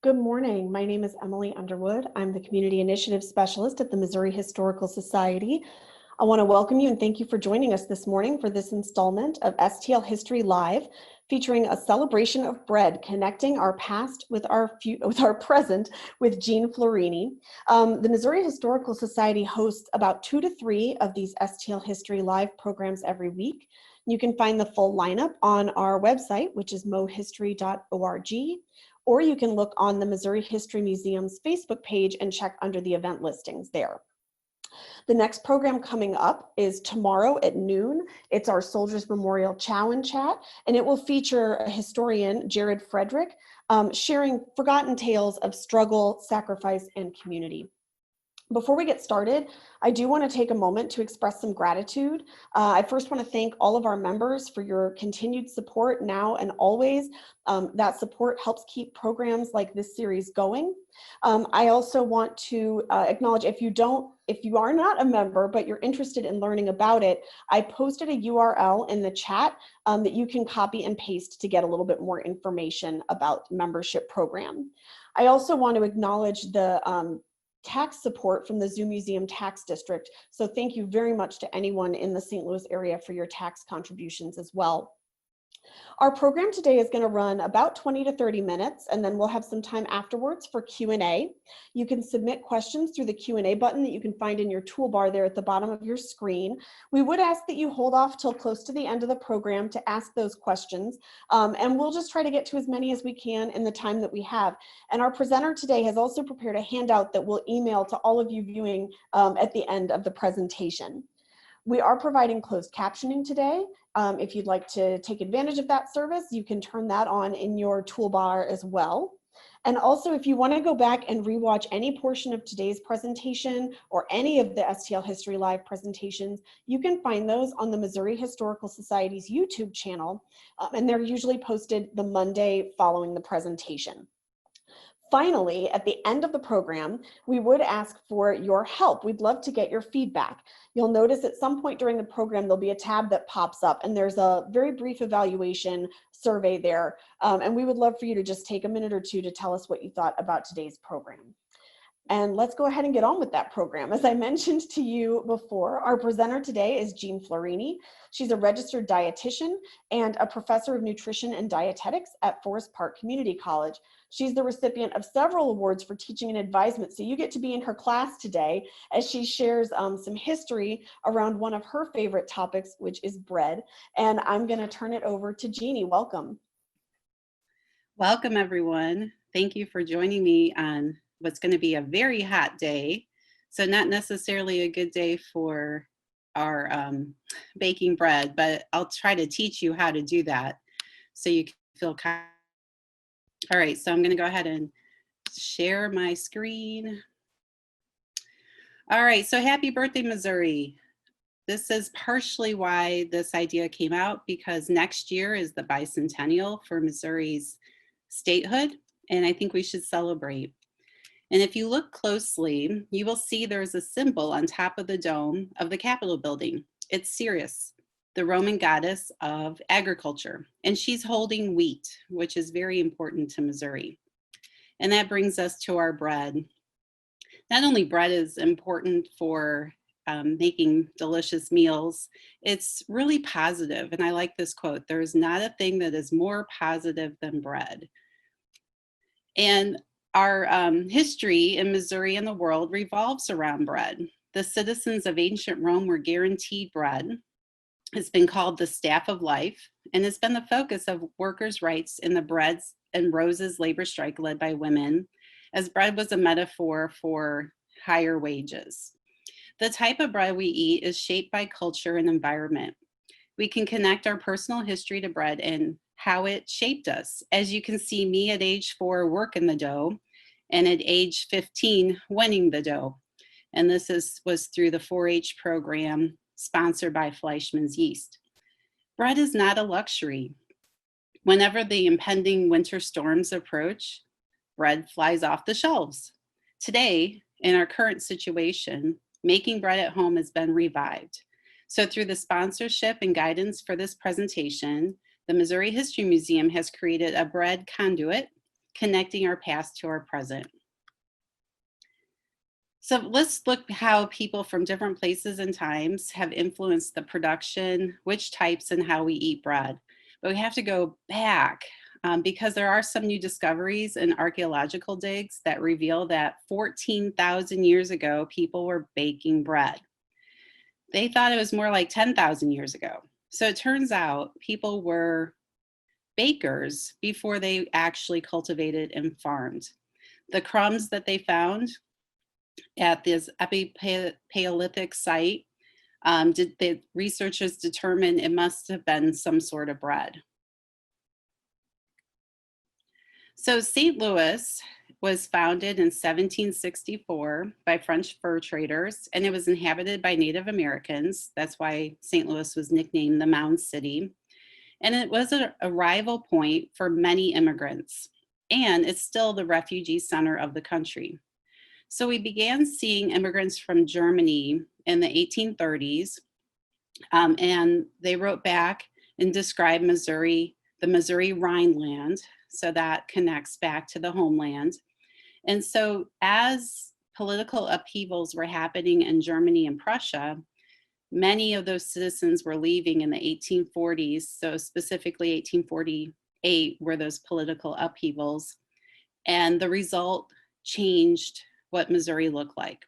Good morning. My name is Emily Underwood. I'm the Community Initiative Specialist at the Missouri Historical Society. I want to welcome you and thank you for joining us this morning for this installment of STL History Live, featuring a celebration of bread, connecting our past with our present with Jean Florini. The Missouri Historical Society hosts about 2 to 3 of these STL History Live programs every week. You can find the full lineup on our website, which is mohistory.org, or you can look on the Missouri History Museum's Facebook page and check under the event listings there. The next program coming up is tomorrow at noon. It's our Soldiers Memorial Chow and Chat, and it will feature a historian, Jared Frederick, sharing forgotten tales of struggle, sacrifice, and community. Before we get started, I do want to take a moment to express some gratitude. I first want to thank all of our members for your continued support now and always. That support helps keep programs like this series going. I also want to acknowledge if you are not a member, but you're interested in learning about it, I posted a URL in the chat that you can copy and paste to get a little bit more information about membership program. I also want to acknowledge the tax support from the Zoo Museum Tax District. So thank you very much to anyone in the St. Louis area for your tax contributions as well. Our program today is going to run about 20 to 30 minutes, and then we'll have some time afterwards for Q&A. You can submit questions through the Q&A button that you can find in your toolbar there at the bottom of your screen. We would ask that you hold off till close to the end of the program to ask those questions, and we'll just try to get to as many as we can in the time that we have. And our presenter today has also prepared a handout that we'll email to all of you viewing at the end of the presentation. We are providing closed captioning today. If you'd like to take advantage of that service, you can turn that on in your toolbar as well. And also, if you want to go back and rewatch any portion of today's presentation or any of the STL History Live presentations, you can find those on the Missouri Historical Society's YouTube channel, and they're usually posted the Monday following the presentation. Finally, at the end of the program, we would ask for your help. We'd love to get your feedback. You'll notice at some point during the program, there'll be a tab that pops up, and there's a very brief evaluation survey there. And we would love for you to just take a minute or two to tell us what you thought about today's program. And let's go ahead and get on with that program. As I mentioned to you before, our presenter today is Jean Florini. She's a registered dietitian and a professor of nutrition and dietetics at Forest Park Community College. She's the recipient of several awards for teaching and advisement, so you get to be in her class today as she shares some history around one of her favorite topics, which is bread. And I'm going to turn it over to Jeannie. Welcome. Welcome, everyone. Thank you for joining me on what's going to be a very hot day. So not necessarily a good day for our baking bread, but I'll try to teach you how to do that so you can feel kind. All right, so I'm going to go ahead and share my screen. All right, so happy birthday, Missouri. This is partially why this idea came out, because next year is the bicentennial for Missouri's statehood, and I think we should celebrate. And if you look closely, you will see there's a symbol on top of the dome of the Capitol building. It's Ceres, the Roman goddess of agriculture, and she's holding wheat, which is very important to Missouri. And that brings us to our bread. Not only bread is important for making delicious meals, it's really positive. And I like this quote: "There's not a thing that is more positive than bread." And our history in Missouri and the world revolves around bread. The citizens of ancient Rome were guaranteed bread. It's been called the staff of life, and it's been the focus of workers' rights in the Breads and Roses labor strike led by women, as bread was a metaphor for higher wages. The type of bread we eat is shaped by culture and environment. We can connect our personal history to bread and how it shaped us. As you can see, me at age 4 working the dough, and at age 15 winning the dough. And this was through the 4-H program sponsored by Fleischmann's Yeast. Bread is not a luxury. Whenever the impending winter storms approach, bread flies off the shelves. Today, in our current situation, making bread at home has been revived. So through the sponsorship and guidance for this presentation, the Missouri History Museum has created a bread conduit connecting our past to our present. So let's look how people from different places and times have influenced the production, which types, and how we eat bread. But we have to go back because there are some new discoveries and archaeological digs that reveal that 14,000 years ago, people were baking bread. They thought it was more like 10,000 years ago. So it turns out people were bakers before they actually cultivated and farmed. The crumbs that they found at this epipaleolithic site, the researchers determined it must have been some sort of bread. So St. Louis was founded in 1764 by French fur traders, and it was inhabited by Native Americans. That's why St. Louis was nicknamed the Mound City. And it was an arrival point for many immigrants, and it's still the refugee center of the country. So we began seeing immigrants from Germany in the 1830s, and they wrote back and described Missouri, the Missouri Rhineland, so that connects back to the homeland. And so as political upheavals were happening in Germany and Prussia, many of those citizens were leaving in the 1840s, so specifically 1848 were those political upheavals, and the result changed what Missouri looked like.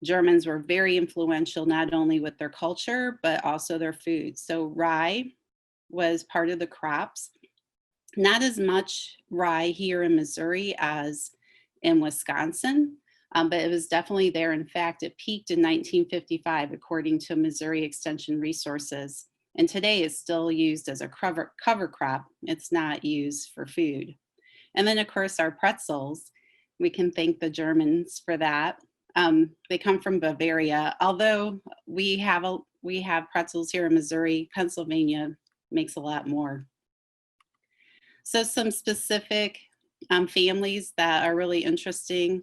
Germans were very influential, not only with their culture, but also their food. So rye was part of the crops. Not as much rye here in Missouri as in Wisconsin, but it was definitely there. In fact, it peaked in 1955, according to Missouri Extension Resources. And today it's still used as a cover crop. It's not used for food. And then, of course, our pretzels. We can thank the Germans for that. They come from Bavaria. Although we have pretzels here in Missouri, Pennsylvania makes a lot more. So some specific families that are really interesting,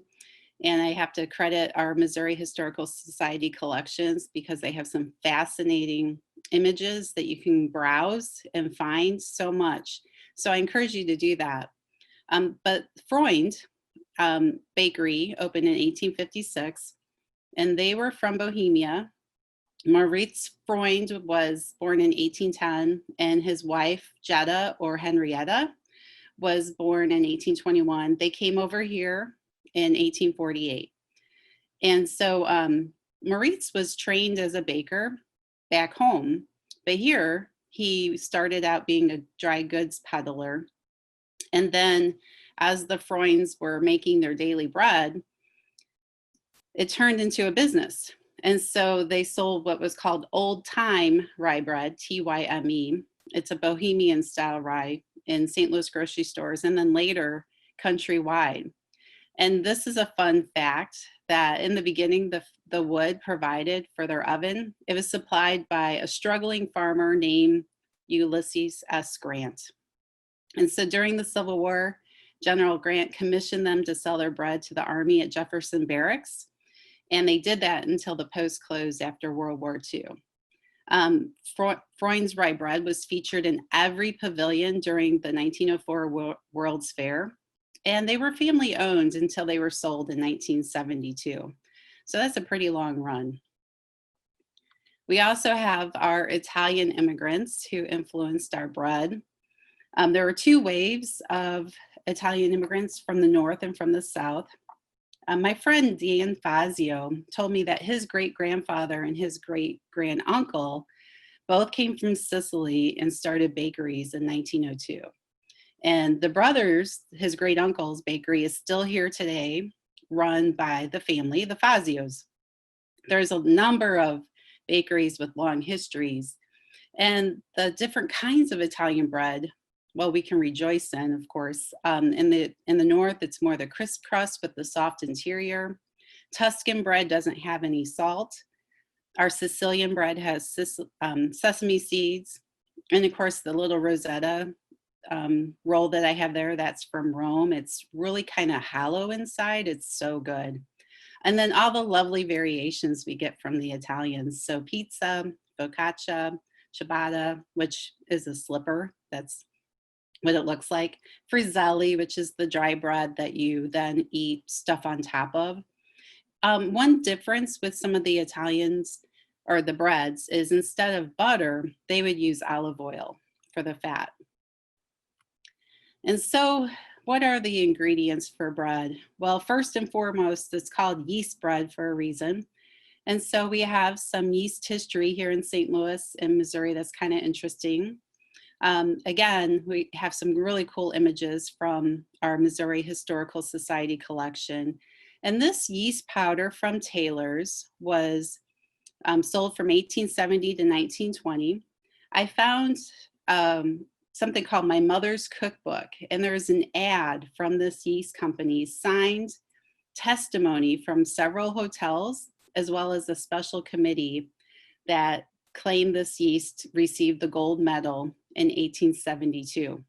and I have to credit our Missouri Historical Society collections because they have some fascinating images that you can browse and find so much. So I encourage you to do that. But Freund Bakery opened in 1856, and they were from Bohemia. Moritz Freund was born in 1810, and his wife, Jetta or Henrietta, was born in 1821. They came over here in 1848. And so Moritz was trained as a baker back home, but here he started out being a dry goods peddler. And then as the Freunds were making their daily bread, it turned into a business. And so they sold what was called old time rye bread, TYME. It's a Bohemian style rye in St. Louis grocery stores, and then later countrywide. And this is a fun fact that in the beginning, the wood provided for their oven, it was supplied by a struggling farmer named Ulysses S. Grant. And so during the Civil War, General Grant commissioned them to sell their bread to the Army at Jefferson Barracks. And they did that until the post closed after World War II. Freund's rye bread was featured in every pavilion during the 1904 World's Fair. And they were family owned until they were sold in 1972. So that's a pretty long run. We also have our Italian immigrants who influenced our bread. There were two waves of Italian immigrants from the north and from the south. My friend Dan Fazio told me that his great-grandfather and his great-granduncle both came from Sicily and started bakeries in 1902. And the brothers, his great-uncle's bakery is still here today, run by the family, the Fazios. There's a number of bakeries with long histories, and the different kinds of Italian bread, well, we can rejoice in, of course. In the north, it's more the crisp crust with the soft interior. Tuscan bread doesn't have any salt. Our Sicilian bread has sesame seeds. And of course, the little Rosetta roll that I have there, that's from Rome. It's really kind of hollow inside. It's so good. And then all the lovely variations we get from the Italians. So pizza, focaccia, ciabatta, which is a slipper that's what it looks like. Frizzelli, which is the dry bread that you then eat stuff on top of. One difference with some of the Italians or the breads is instead of butter, they would use olive oil for the fat. And so, what are the ingredients for bread? Well, first and foremost, it's called yeast bread for a reason. And so, we have some yeast history here in St. Louis and Missouri that's kind of interesting. Again, we have some really cool images from our Missouri Historical Society collection. And this yeast powder from Taylor's was sold from 1870 to 1920. I found something called My Mother's Cookbook, and there's an ad from this yeast company, signed testimony from several hotels, as well as a special committee that claimed this yeast received the gold medal in 1872.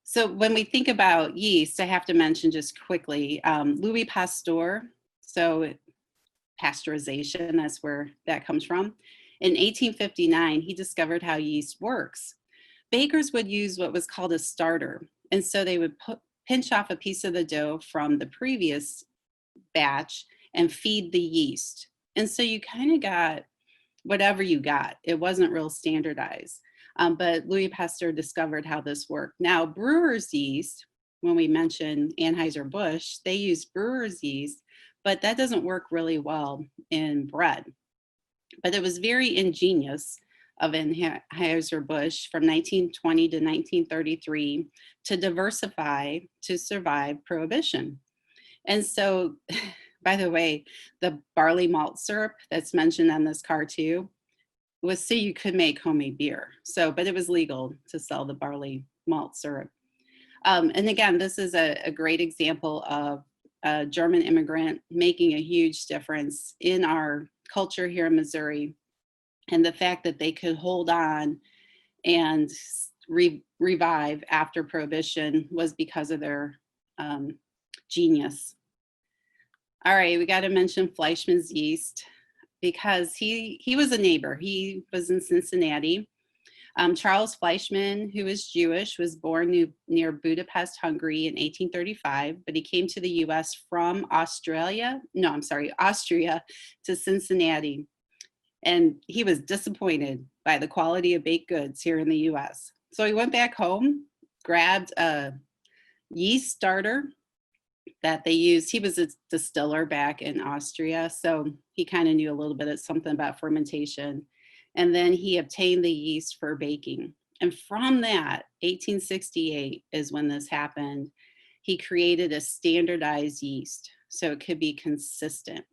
So when we think about yeast, I have to mention just quickly, Louis Pasteur, so pasteurization, that's where that comes from. In 1859, he discovered how yeast works. Bakers would use what was called a starter. And so they would pinch off a piece of the dough from the previous batch and feed the yeast. And so you kind of got whatever you got. It wasn't real standardized. But Louis Pasteur discovered how this worked. Now, brewer's yeast, when we mention Anheuser-Busch, they use brewer's yeast, but that doesn't work really well in bread. But it was very ingenious of Anheuser-Busch from 1920 to 1933 to diversify to survive Prohibition. And so, by the way, the barley malt syrup that's mentioned on this car too was so you could make homemade beer. So, but it was legal to sell the barley malt syrup. And again, this is a great example of a German immigrant making a huge difference in our culture here in Missouri. And the fact that they could hold on and revive after Prohibition was because of their genius. All right, we got to mention Fleischmann's yeast because he was a neighbor. He was in Cincinnati. Charles Fleischmann, who is Jewish, was born near Budapest, Hungary in 1835, but he came to the US from Austria to Cincinnati. And he was disappointed by the quality of baked goods here in the US. So he went back home, grabbed a yeast starter that they used. He was a distiller back in Austria, so he kind of knew a little bit of something about fermentation. And then he obtained the yeast for baking. And from that, 1868 is when this happened. He created a standardized yeast so it could be consistent.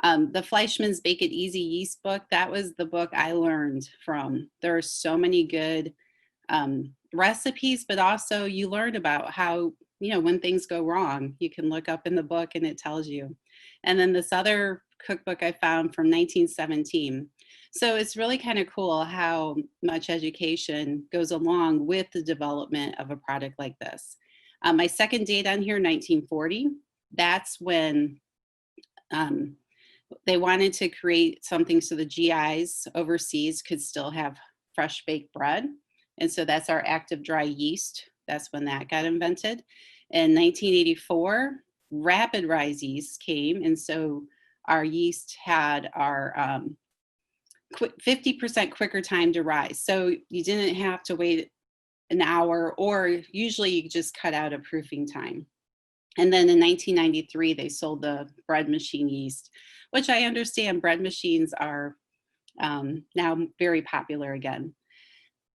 The Fleischmann's Bake It Easy yeast book, that was the book I learned from. There are so many good recipes, but also you learn about how, when things go wrong, you can look up in the book and it tells you. And then this other cookbook I found from 1917. So it's really kind of cool how much education goes along with the development of a product like this. My second date on here, 1940, that's when they wanted to create something so the GIs overseas could still have fresh baked bread. And so that's our active dry yeast. That's when that got invented. In 1984, rapid rise yeast came. And so our yeast had our 50% quicker time to rise. So you didn't have to wait an hour, or usually you just cut out a proofing time. And then in 1993, they sold the bread machine yeast, which I understand bread machines are now very popular again.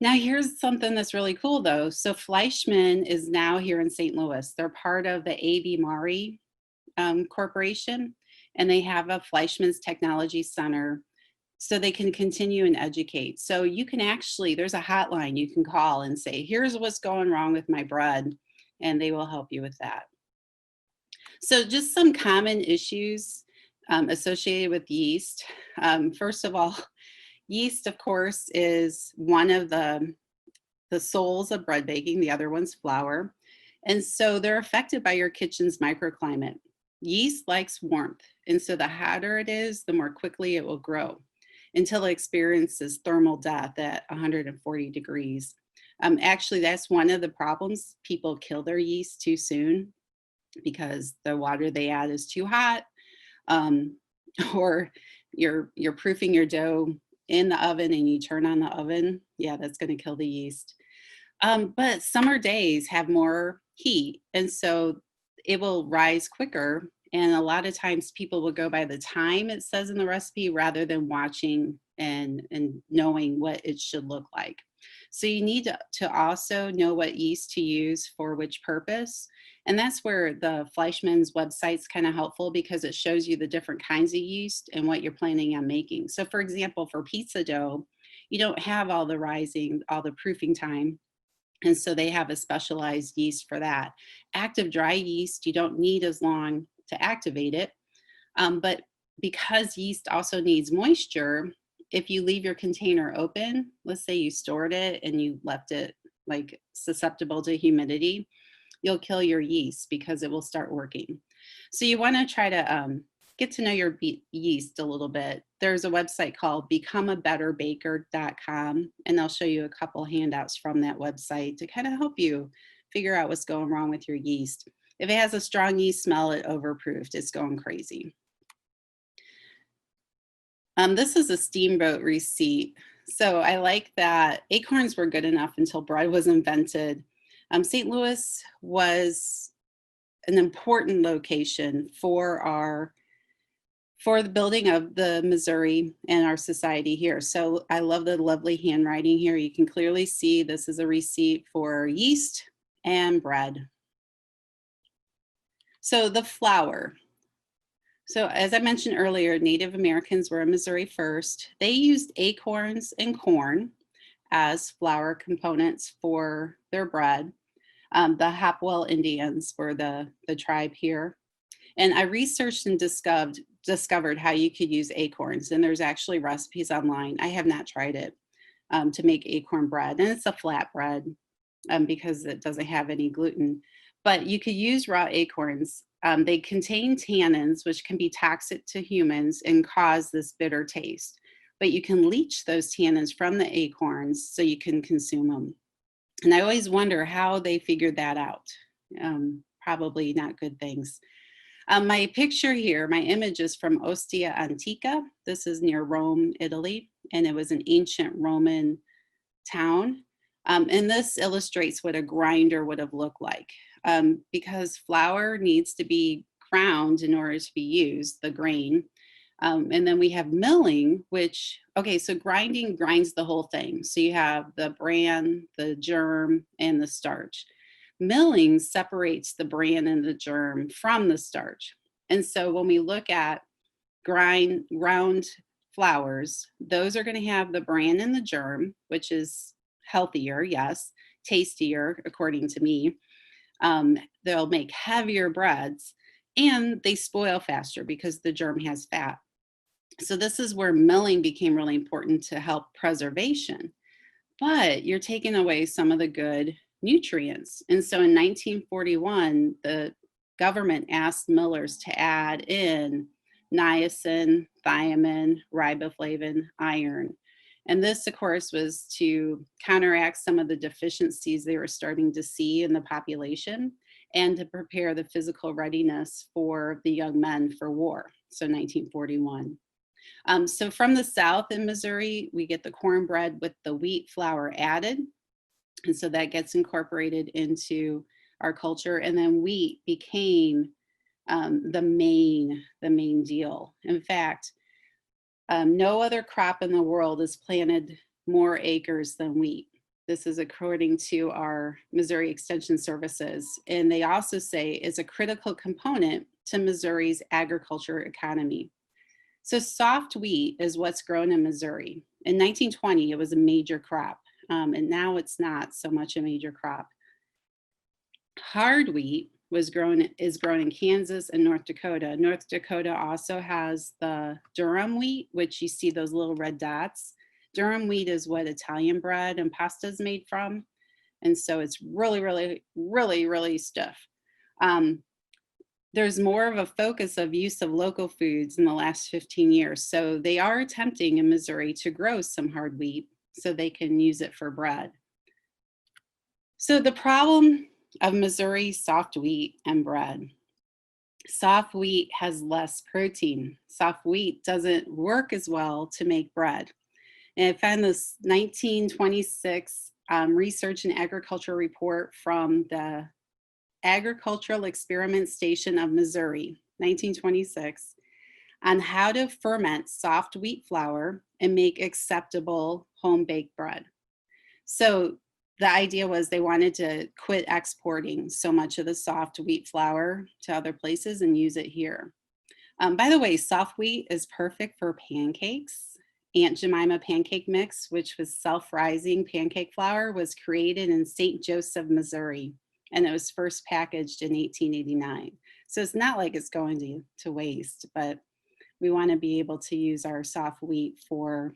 Now here's something that's really cool though. So Fleischmann is now here in St. Louis. They're part of the A.B. Maury Corporation, and they have a Fleischmann's Technology Center so they can continue and educate. So you can actually, there's a hotline you can call and say, here's what's going wrong with my bread, and they will help you with that. So just some common issues associated with yeast. First of all, yeast, of course, is one of the souls of bread baking. The other one's flour. And so they're affected by your kitchen's microclimate. Yeast likes warmth. And so the hotter it is, the more quickly it will grow until it experiences thermal death at 140 degrees. Actually, that's one of the problems. People kill their yeast too soon because the water they add is too hot, um, or you're proofing your dough in the oven and you turn on the oven. Yeah, that's going to kill the yeast. But summer days have more heat, and so it will rise quicker. And a lot of times people will go by the time it says in the recipe rather than watching and knowing what it should look like. So you need to also know what yeast to use for which purpose. And that's where the Fleischmann's website's kind of helpful because it shows you the different kinds of yeast and what you're planning on making. So for example, for pizza dough, you don't have all the rising, all the proofing time. And so they have a specialized yeast for that. Active dry yeast, you don't need as long to activate it. But because yeast also needs moisture, if you leave your container open, let's say you stored it and you left it like susceptible to humidity, you'll kill your yeast because it will start working. So you want to try to get to know your yeast a little bit. There's a website called becomeabetterbaker.com, and I'll show you a couple handouts from that website to kind of help you figure out what's going wrong with your yeast. If it has a strong yeast smell, it overproofed, it's going crazy. This is a steamboat receipt. So I like that acorns were good enough until bread was invented. St. Louis was an important location for the building of the Missouri and our society here. So I love the lovely handwriting here. You can clearly see this is a receipt for yeast and bread. So the flour. So as I mentioned earlier, Native Americans were in Missouri first. They used acorns and corn as flour components for their bread. The Hopewell Indians were the tribe here. And I researched and discovered how you could use acorns. And there's actually recipes online. I have not tried it to make acorn bread. And it's a flat bread because it doesn't have any gluten. But you could use raw acorns. They contain tannins, which can be toxic to humans and cause this bitter taste. But you can leach those tannins from the acorns so you can consume them. And I always wonder how they figured that out. Probably not good things. My picture here, my image is from Ostia Antica. This is near Rome, Italy, and it was an ancient Roman town. And this illustrates what a grinder would have looked like. Because flour needs to be ground in order to be used, the grain. And then we have milling, which, okay, so grinding grinds the whole thing. So you have the bran, the germ, and the starch. Milling separates the bran and the germ from the starch. And so when we look at ground flours, those are going to have the bran and the germ, which is healthier, yes, tastier, according to me. They'll make heavier breads and they spoil faster because the germ has fat. So this is where milling became really important to help preservation. But you're taking away some of the good nutrients. And so in 1941, the government asked millers to add in niacin, thiamine, riboflavin, iron. And this, of course, was to counteract some of the deficiencies they were starting to see in the population and to prepare the physical readiness for the young men for war. So 1941. So from the South in Missouri, we get the cornbread with the wheat flour added. And so that gets incorporated into our culture. And then wheat became the main deal. In fact, no other crop in the world is planted more acres than wheat. This is according to our Missouri Extension Services. And they also say it's a critical component to Missouri's agriculture economy. So soft wheat is what's grown in Missouri. In 1920, it was a major crop, and now it's not so much a major crop. Hard wheat is grown in Kansas and North Dakota. North Dakota also has the durum wheat, which you see those little red dots. Durum wheat is what Italian bread and pasta is made from. And so it's really stiff. There's more of a focus of use of local foods in the last 15 years. So they are attempting in Missouri to grow some hard wheat so they can use it for bread. So the problem of Missouri soft wheat and bread. Soft wheat has less protein. Soft wheat doesn't work as well to make bread. And I found this 1926 Research and Agriculture report from the Agricultural Experiment Station of Missouri, 1926, on how to ferment soft wheat flour and make acceptable home-baked bread. So the idea was they wanted to quit exporting so much of the soft wheat flour to other places and use it here. By the way, soft wheat is perfect for pancakes. Aunt Jemima pancake mix, which was self-rising pancake flour, was created in St. Joseph, Missouri, and it was first packaged in 1889. So it's not like it's going to waste, but we want to be able to use our soft wheat for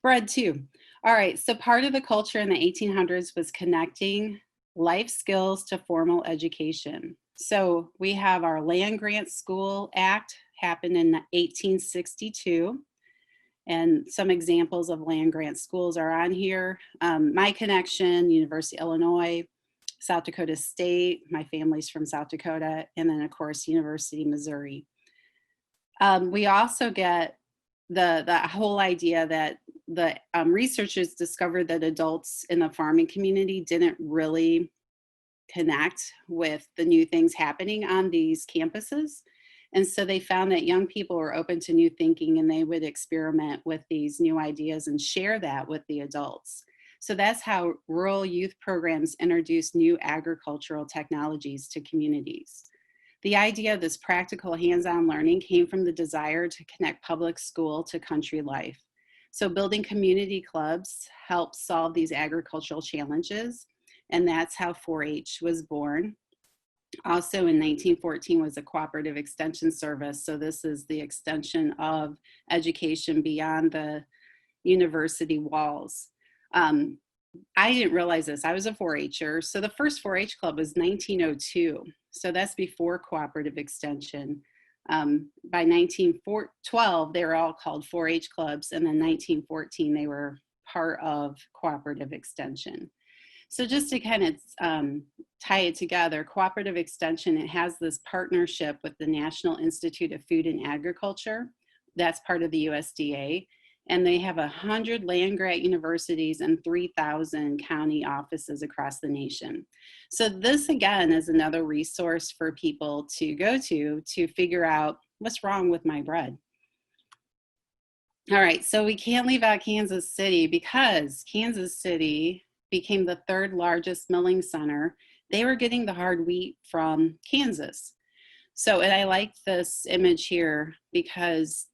bread too. All right, so part of the culture in the 1800s was connecting life skills to formal education. So we have our Land Grant School Act happened in 1862. And some examples of land grant schools are on here. My connection, University of Illinois, South Dakota State, my family's from South Dakota, and then of course, University of Missouri. We also get the whole idea that the researchers discovered that adults in the farming community didn't really connect with the new things happening on these campuses. And so they found that young people were open to new thinking and they would experiment with these new ideas and share that with the adults. So that's how rural youth programs introduced new agricultural technologies to communities. The idea of this practical hands-on learning came from the desire to connect public school to country life. So building community clubs helps solve these agricultural challenges, and that's how 4-H was born. Also in 1914 was a cooperative extension service. So this is the extension of education beyond the university walls. I didn't realize this. I was a 4-H'er. So the first 4-H club was 1902. So that's before cooperative extension. By 1912, they were all called 4-H clubs. And then 1914, they were part of cooperative extension. So just to kind of tie it together, cooperative extension, it has this partnership with the National Institute of Food and Agriculture. That's part of the USDA. And they have 100 land grant universities and 3,000 county offices across the nation. So this, again, is another resource for people to go to figure out what's wrong with my bread. All right, so we can't leave out Kansas City because Kansas City became the third largest milling center. They were getting the hard wheat from Kansas. So, and I like this image here because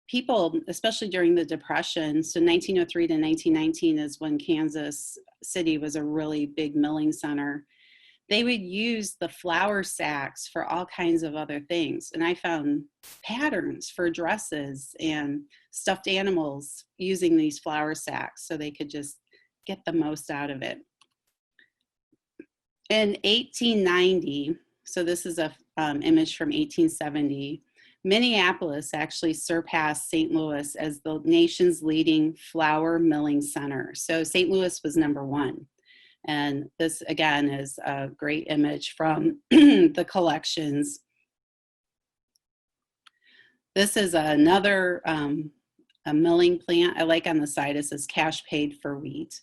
people, especially during the Depression, so 1903 to 1919 is when Kansas City was a really big milling center. They would use the flour sacks for all kinds of other things. And I found patterns for dresses and stuffed animals using these flour sacks so they could just get the most out of it. In 1890, so this is a image from 1870, Minneapolis actually surpassed St. Louis as the nation's leading flour milling center. So St. Louis was #1. And this, again, is a great image from the collections. This is another a milling plant. I like on the side, it says cash paid for wheat.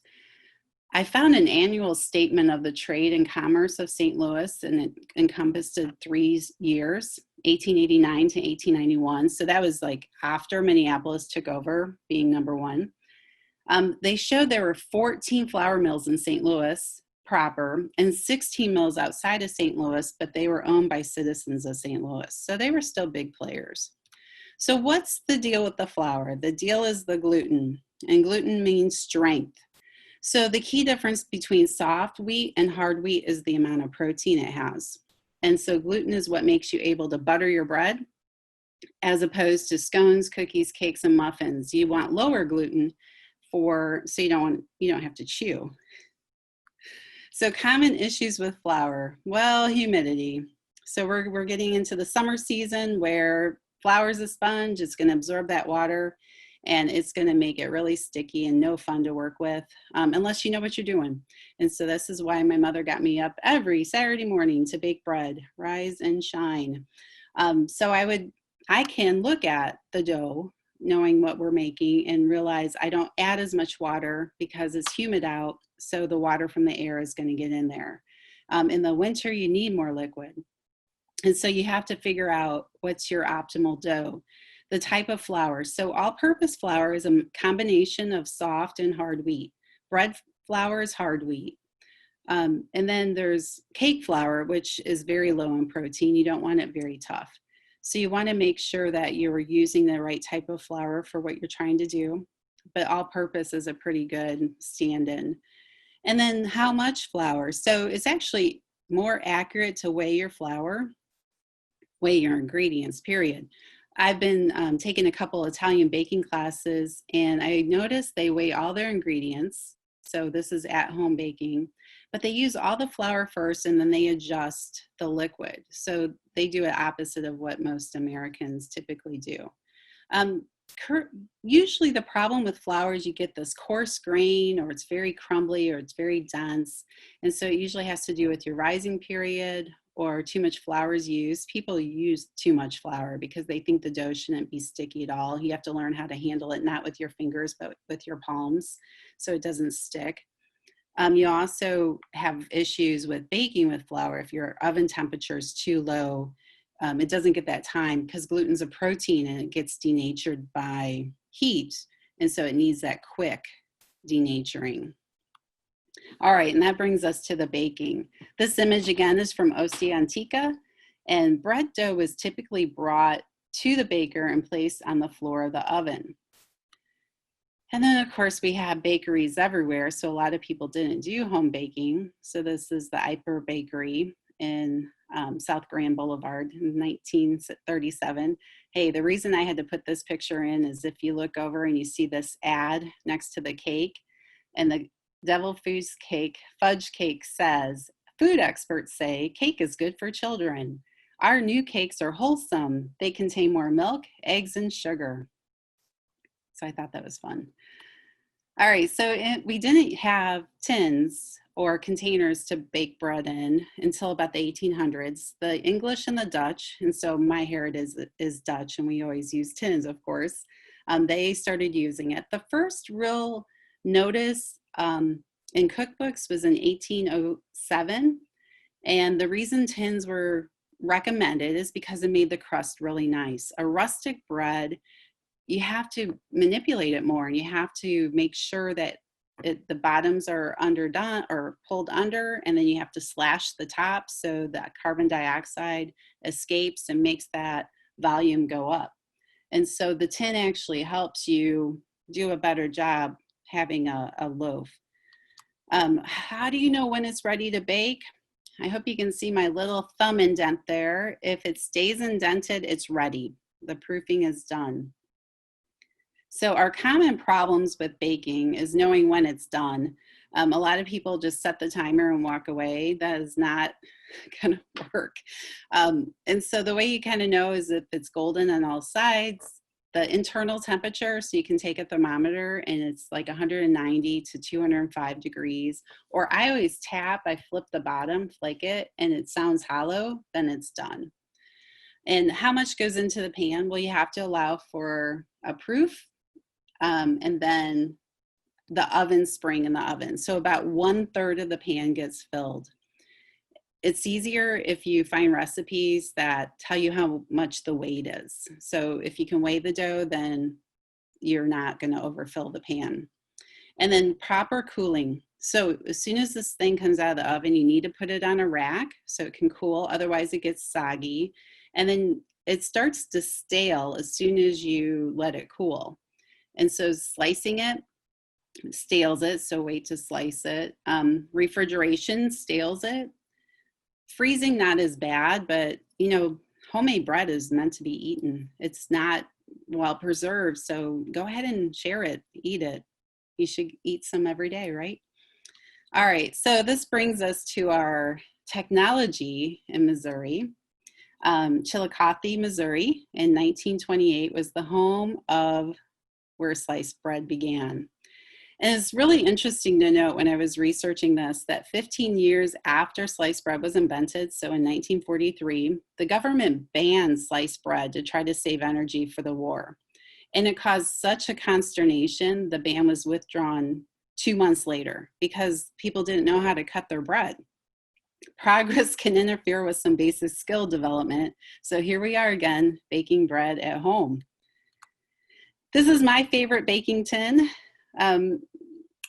I found an annual statement of the trade and commerce of St. Louis, and it encompassed 3 years, 1889 to 1891. So that was like after Minneapolis took over being #1. They showed there were 14 flour mills in St. Louis proper and 16 mills outside of St. Louis, but they were owned by citizens of St. Louis. So they were still big players. So what's the deal with the flour? The deal is the gluten, and gluten means strength. So the key difference between soft wheat and hard wheat is the amount of protein it has. And so gluten is what makes you able to butter your bread, as opposed to scones, cookies, cakes, and muffins. You want lower gluten so you don't have to chew. So common issues with flour. Well, humidity. So we're getting into the summer season where flour is a sponge. It's going to absorb that water. and it's going to make it really sticky and no fun to work with unless you know what you're doing. And so this is why my mother got me up every Saturday morning to bake bread, rise and shine. So I can look at the dough, knowing what we're making, and realize I don't add as much water because it's humid out, so the water from the air is going to get in there. In the winter, you need more liquid. And so you have to figure out what's your optimal dough. The type of flour. So all-purpose flour is a combination of soft and hard wheat. Bread flour is hard wheat. And then there's cake flour, which is very low in protein. You don't want it very tough. So you want to make sure that you're using the right type of flour for what you're trying to do. But all-purpose is a pretty good stand-in. And then how much flour? So it's actually more accurate to weigh your flour, weigh your ingredients, period. I've been taking a couple Italian baking classes, and I noticed they weigh all their ingredients. So this is at-home baking, but they use all the flour first, and then they adjust the liquid. So they do it opposite of what most Americans typically do. Usually the problem with flour is you get this coarse grain, or it's very crumbly, or it's very dense. And so it usually has to do with your rising period, or too much flour is used. People use too much flour because they think the dough shouldn't be sticky at all. You have to learn how to handle it, not with your fingers, but with your palms, so it doesn't stick. You also have issues with baking with flour. If your oven temperature is too low, it doesn't get that time, because gluten's a protein and it gets denatured by heat. And so it needs that quick denaturing. All right, and that brings us to the baking. This image again is from Ostia Antica, and bread dough was typically brought to the baker and placed on the floor of the oven. And then of course we have bakeries everywhere, so a lot of people didn't do home baking. So this is the Eiper Bakery in South Grand Boulevard in 1937. Hey, the reason I had to put this picture in is if you look over and you see this ad next to the cake, and the Devil Fudge Cake says, food experts say cake is good for children. Our new cakes are wholesome. They contain more milk, eggs, and sugar. So I thought that was fun. All right, so we didn't have tins or containers to bake bread in until about the 1800s. The English and the Dutch, and so my heritage is Dutch, and we always use tins, of course. They started using it. The first real notice in cookbooks was in 1807. And the reason tins were recommended is because it made the crust really nice. A rustic bread, you have to manipulate it more, and you have to make sure that the bottoms are underdone or pulled under, and then you have to slash the top so that carbon dioxide escapes and makes that volume go up. And so the tin actually helps you do a better job having a loaf. How do you know when it's ready to bake? I hope you can see my little thumb indent there. If it stays indented, it's ready. The proofing is done. So our common problems with baking is knowing when it's done. A lot of people just set the timer and walk away. That is not gonna work. And so the way you kind of know is if it's golden on all sides, the internal temperature, so you can take a thermometer and it's like 190 to 205 degrees. Or I always tap, I flip the bottom, flake it, and it sounds hollow, then it's done. And how much goes into the pan? Well, you have to allow for a proof, and then the oven spring in the oven. So about 1/3 of the pan gets filled. It's easier if you find recipes that tell you how much the weight is. So if you can weigh the dough, then you're not going to overfill the pan. And then proper cooling. So as soon as this thing comes out of the oven, you need to put it on a rack so it can cool. Otherwise it gets soggy. And then it starts to stale as soon as you let it cool. And so slicing it stales it, so wait to slice it. Refrigeration stales it. Freezing, not as bad, but you know, homemade bread is meant to be eaten. It's not well preserved, so go ahead and share it, eat it. You should eat some every day, right? All right, so this brings us to our technology in Missouri. Chillicothe, Missouri in 1928 was the home of where sliced bread began. And it's really interesting to note when I was researching this that 15 years after sliced bread was invented, so in 1943, the government banned sliced bread to try to save energy for the war. And it caused such a consternation, the ban was withdrawn 2 months later because people didn't know how to cut their bread. Progress can interfere with some basic skill development. So here we are again, baking bread at home. This is my favorite baking tin.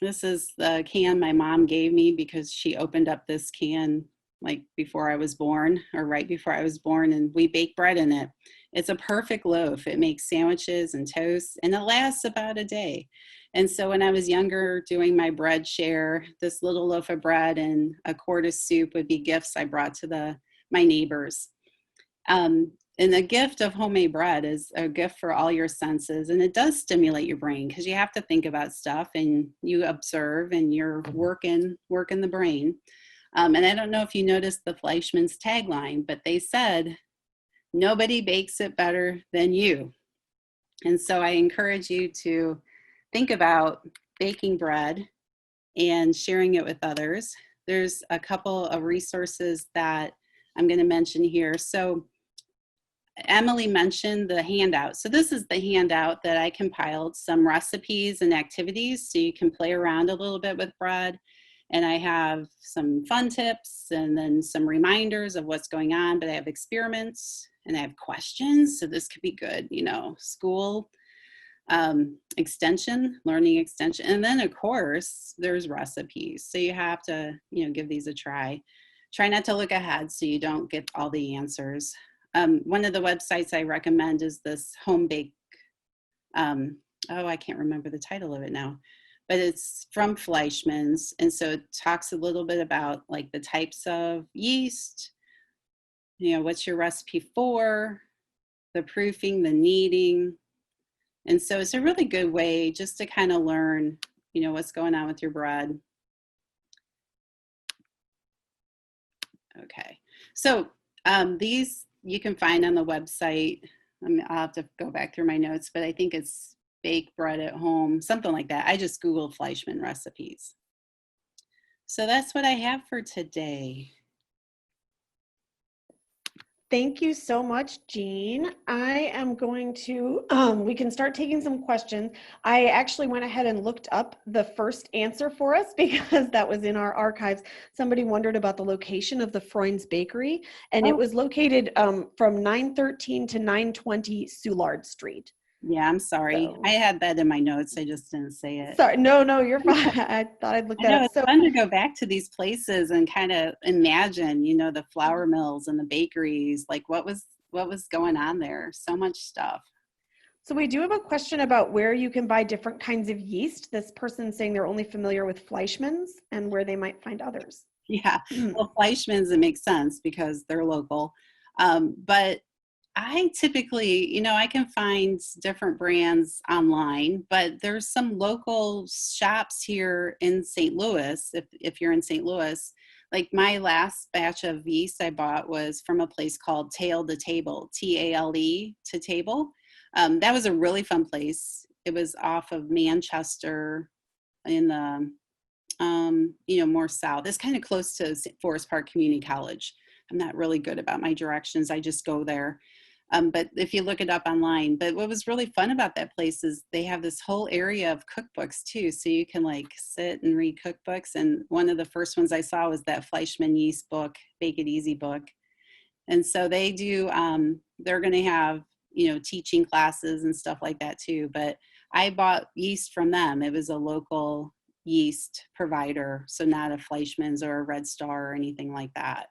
This is the can my mom gave me because she opened up this can like before I was born, or right before I was born, and we bake bread in it. It's a perfect loaf. It makes sandwiches and toast, and it lasts about a day. And so when I was younger doing my bread share, this little loaf of bread and a quart of soup would be gifts I brought to my neighbors. And the gift of homemade bread is a gift for all your senses, and it does stimulate your brain because you have to think about stuff and you observe and you're working the brain. And I don't know if you noticed the Fleischmann's tagline, but they said, "Nobody bakes it better than you." And so I encourage you to think about baking bread and sharing it with others. There's a couple of resources that I'm going to mention here. So Emily mentioned the handout. So this is the handout that I compiled, some recipes and activities so you can play around a little bit with bread. And I have some fun tips and then some reminders of what's going on, but I have experiments and I have questions. So this could be good, school extension, learning extension. And then of course there's recipes. So you have to, give these a try. Try not to look ahead so you don't get all the answers. One of the websites I recommend is this Home Bake. I can't remember the title of it now, but it's from Fleischmann's. And so it talks a little bit about like the types of yeast, what's your recipe for, the proofing, the kneading. And so it's a really good way just to kind of learn, what's going on with your bread. Okay, so these you can find on the website. I'll have to go back through my notes, but I think it's Bake Bread at Home, something like that. I just Googled Fleischmann recipes. So that's what I have for today. Thank you so much, Jean. I am going to, we can start taking some questions. I actually went ahead and looked up the first answer for us because that was in our archives. Somebody wondered about the location of the Freund's Bakery, and it was located from 913 to 920 Soulard Street. Yeah, I'm sorry. So, I had that in my notes. I just didn't say it. Sorry, no, you're fine. I thought I'd look that up. It's fun to go back to these places and kind of imagine, the flour mills and the bakeries, like what was going on there. So much stuff. So we do have a question about where you can buy different kinds of yeast. This person's saying they're only familiar with Fleischmann's and where they might find others. Yeah, well, Fleischmann's, it makes sense because they're local. But I typically, I can find different brands online, but there's some local shops here in St. Louis, if you're in St. Louis. Like my last batch of yeast I bought was from a place called Tale to Table, Tale to Table. That was a really fun place. It was off of Manchester in the, more south. It's kind of close to Forest Park Community College. I'm not really good about my directions. I just go there. But if you look it up online, but what was really fun about that place is they have this whole area of cookbooks too. So you can like sit and read cookbooks. And one of the first ones I saw was that Fleischmann yeast book, Bake It Easy book. And so they do, they're going to have, teaching classes and stuff like that too. But I bought yeast from them. It was a local yeast provider. So not a Fleischmann's or a Red Star or anything like that.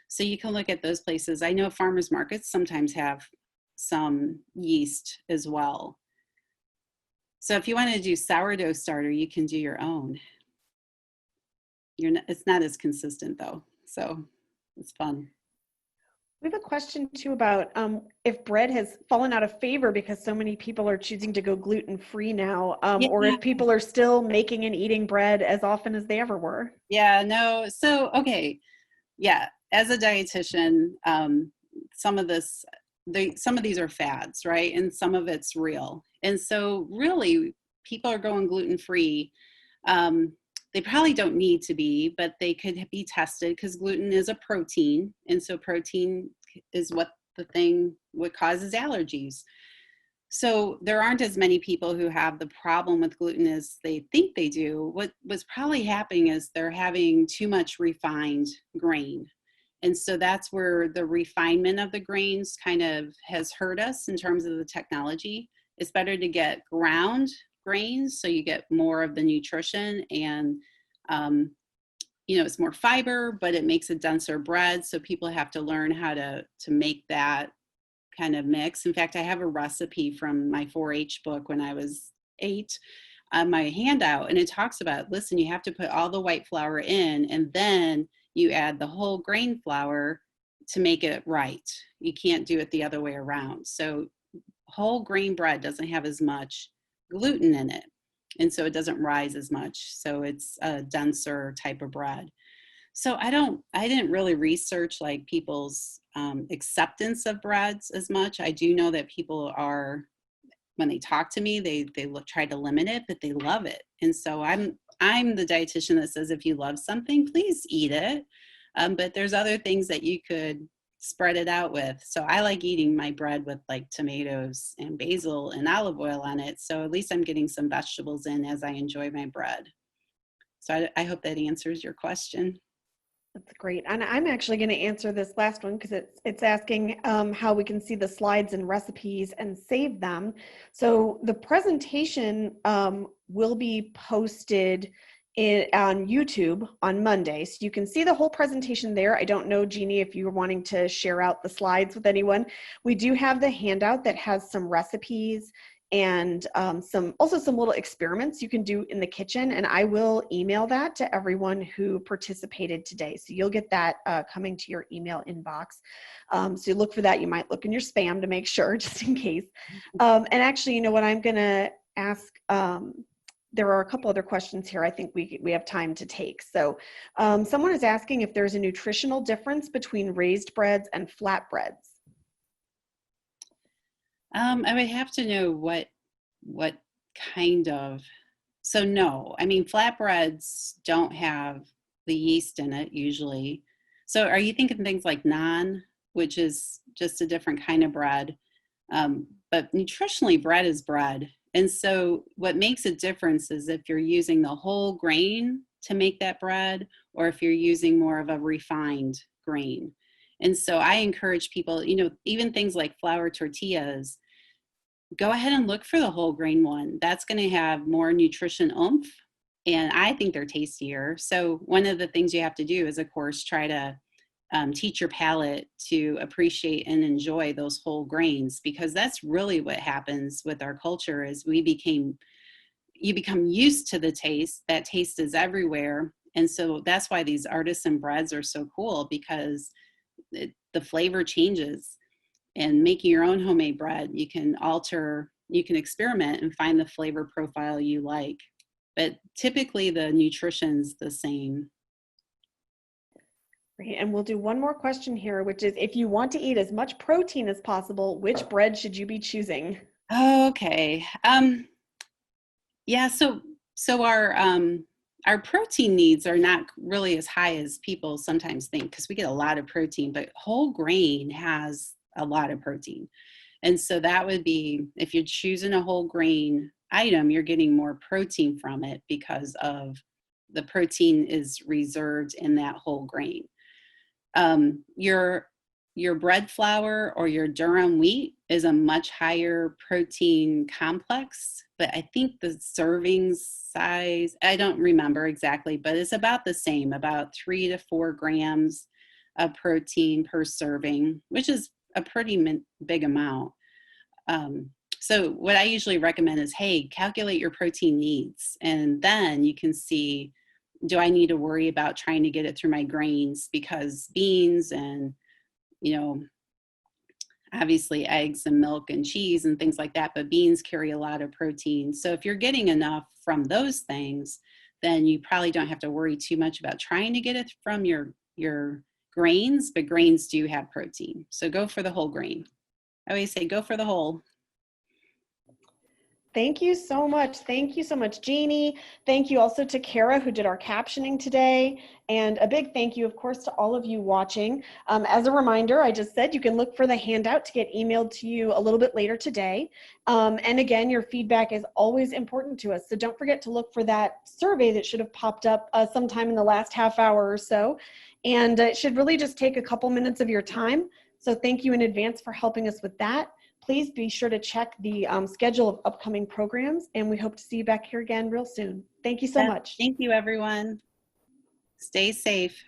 So you can look at those places. I know farmers markets sometimes have some yeast as well. So if you want to do sourdough starter, you can do your own. It's not as consistent though, so it's fun. We have a question too about if bread has fallen out of favor because so many people are choosing to go gluten-free now, or if people are still making and eating bread as often as they ever were. Yeah, no, so, okay, yeah. As a dietitian, some of this some of these are fads, right? And some of it's real. And so really people are going gluten-free. They probably don't need to be, but they could be tested because gluten is a protein. And so protein is what causes allergies. So there aren't as many people who have the problem with gluten as they think they do. What's probably happening is they're having too much refined grain. And so that's where the refinement of the grains kind of has hurt us in terms of the technology. It's better to get ground grains so you get more of the nutrition, and it's more fiber, but it makes a denser bread. So people have to learn how to make that kind of mix. In fact, I have a recipe from my 4-H book when I was 8 on my handout, and it talks about, listen, you have to put all the white flour in, and then you add the whole grain flour to make it right. You can't do it the other way around. So whole grain bread doesn't have as much gluten in it, and so it doesn't rise as much. So it's a denser type of bread. So I didn't really research like people's acceptance of breads as much. I do know that people are, when they talk to me, they try to limit it, but they love it. And so I'm the dietitian that says, if you love something, please eat it. But there's other things that you could spread it out with. So I like eating my bread with like tomatoes and basil and olive oil on it. So at least I'm getting some vegetables in as I enjoy my bread. So I hope that answers your question. That's great. And I'm actually going to answer this last one because it's asking how we can see the slides and recipes and save them. So the presentation will be posted on YouTube on Monday. So you can see the whole presentation there. I don't know, Jeannie, if you're wanting to share out the slides with anyone. We do have the handout that has some recipes and some little experiments you can do in the kitchen, and I will email that to everyone who participated today. So you'll get that coming to your email inbox. So you look for that. You might look in your spam to make sure, just in case. And actually, you know what, I'm gonna ask, there are a couple other questions here I think we have time to take. So someone is asking if there's a nutritional difference between raised breads and flatbreads. I would have to know what kind of, so no, I mean, flatbreads don't have the yeast in it usually. So are you thinking things like naan, which is just a different kind of bread? But nutritionally, bread is bread. And so what makes a difference is if you're using the whole grain to make that bread, or if you're using more of a refined grain. And so I encourage people, even things like flour tortillas, go ahead and look for the whole grain one. That's going to have more nutrition oomph, and I think they're tastier. So one of the things you have to do is, of course, try to teach your palate to appreciate and enjoy those whole grains, because that's really what happens with our culture is you become used to the taste. That taste is everywhere. And so that's why these artisan breads are so cool, because the flavor changes. And making your own homemade bread, you can experiment and find the flavor profile you like. But typically the nutrition's the same. Great. And we'll do one more question here, which is, if you want to eat as much protein as possible, which bread should you be choosing? Okay. Yeah, so our protein needs are not really as high as people sometimes think, because we get a lot of protein, but whole grain has a lot of protein. And so that would be, if you're choosing a whole grain item, you're getting more protein from it because of the protein is reserved in that whole grain. Your bread flour or your durum wheat is a much higher protein complex, but I think the serving size, I don't remember exactly, but it's about the same, about 3 to 4 grams of protein per serving, which is a pretty big amount. So what I usually recommend is, hey, calculate your protein needs, and then you can see, do I need to worry about trying to get it through my grains? Because beans and, obviously eggs and milk and cheese and things like that, but beans carry a lot of protein. So if you're getting enough from those things, then you probably don't have to worry too much about trying to get it from your grains, but grains do have protein. So go for the whole grain. I always say go for the whole. Thank you so much. Thank you so much, Jeannie. Thank you also to Kara, who did our captioning today. And a big thank you, of course, to all of you watching. As a reminder, I just said you can look for the handout to get emailed to you a little bit later today. And again, your feedback is always important to us. So don't forget to look for that survey that should have popped up sometime in the last half hour or so. And it should really just take a couple minutes of your time. So thank you in advance for helping us with that. Please be sure to check the schedule of upcoming programs, and we hope to see you back here again real soon. Thank you so much. Thank you, everyone. Stay safe.